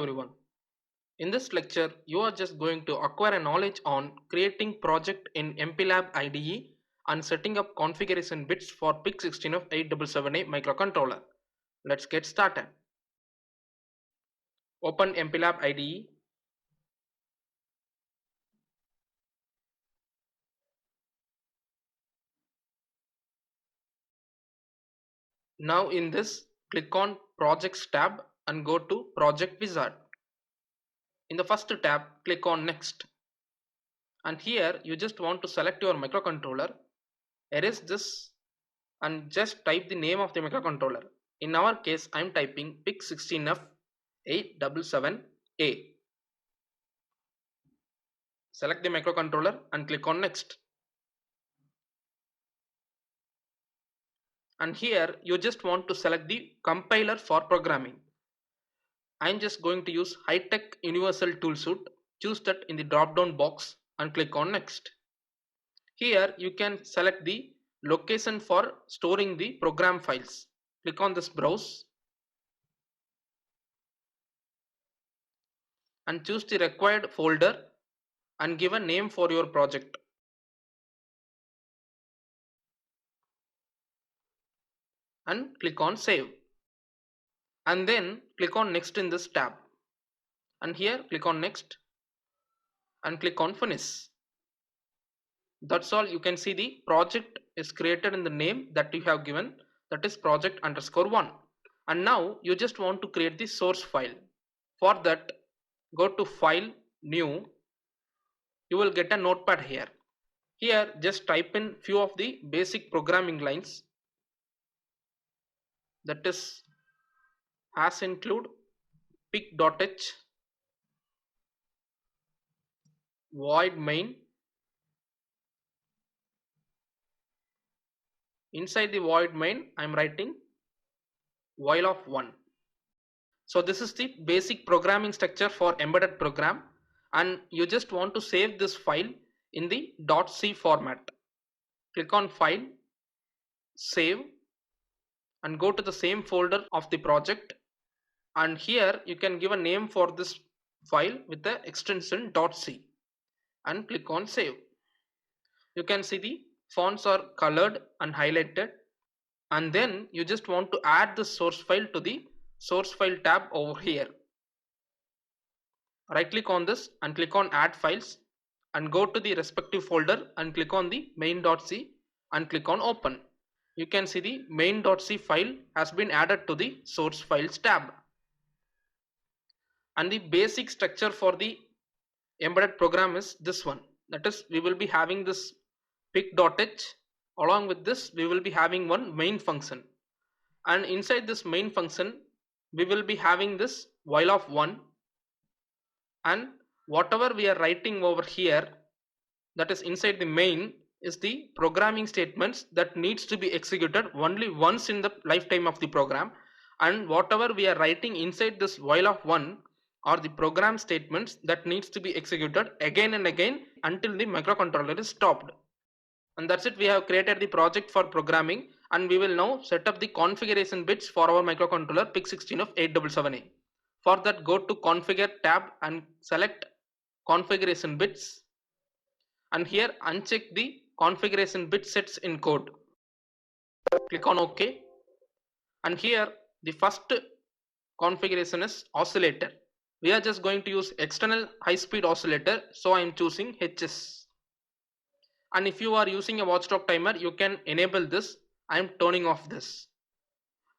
everyone. In this lecture, you are just going to acquire a knowledge on creating project in MPLAB IDE and setting up configuration bits for PIC16 of 877A microcontroller. Let's get started. Open MPLAB IDE. Now in this, click on Projects tab and go to Project Wizard. In the first tab, click on Next. And here you just want to select your microcontroller, erase this and just type the name of the microcontroller. In our case, I am typing PIC16F877A. Select the microcontroller and click on Next. And here you just want to select the compiler for programming. I am just going to use High-Tech Universal Toolsuit. Choose that in the drop-down box and click on Next. Here you can select the location for storing the program files. Click on this Browse and choose the required folder and give a name for your project. And click on Save. And then click on Next in this tab. And here click on Next and click on Finish. That's all. You can see the project is created in the name that you have given, that is project_1. And now you just want to create the source file. For that, go to File, New. You will get a notepad here. Here just type in few of the basic programming lines, that is as include pic.h void main. Inside the void main I am writing while of 1. So this is the basic programming structure for embedded program, and you just want to save this file in the .c format. Click on File, Save, and go to the same folder of the project, and here you can give a name for this file with the extension .c and click on Save. You can see the fonts are colored and highlighted, and then you just want to add the source file to the source file tab over here. Right click on this and click on Add Files and go to the respective folder and click on the main.c and click on Open. You can see the main.c file has been added to the source files tab. And the basic structure for the embedded program is this one, that is we will be having this pic.h. Along with this we will be having one main function, and inside this main function we will be having this while of 1, and whatever we are writing over here, that is inside the main, is the programming statements that needs to be executed only once in the lifetime of the program, and whatever we are writing inside this while of 1 are the program statements that needs to be executed again and again until the microcontroller is stopped. And that's it. We have created the project for programming, and we will now set up the configuration bits for our microcontroller PIC16 of 877A. For that, go to Configure tab and select Configuration Bits, and here uncheck the configuration bit sets in code. Click on OK, and here the first configuration is oscillator. We are just going to use external high speed oscillator, so I am choosing HS. And if you are using a watchdog timer, you can enable this. I am turning off this.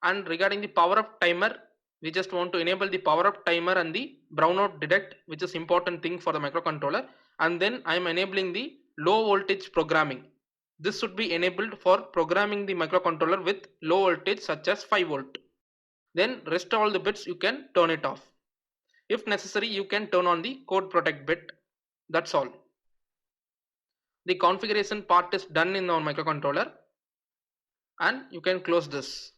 And regarding the power up timer, we just want to enable the power up timer and the brownout detect, which is important thing for the microcontroller. And then I am enabling the low voltage programming. This should be enabled for programming the microcontroller with low voltage such as 5 volt. Then rest all the bits you can turn it off. If necessary, you can turn on the code protect bit. That's all. The configuration part is done in our microcontroller, and you can close this.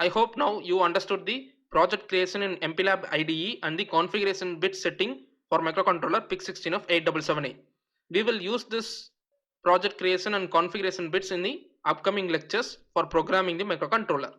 I hope now you understood the project creation in MPLAB IDE and the configuration bit setting for microcontroller PIC16 of 877A. We will use this project creation and configuration bits in the upcoming lectures for programming the microcontroller.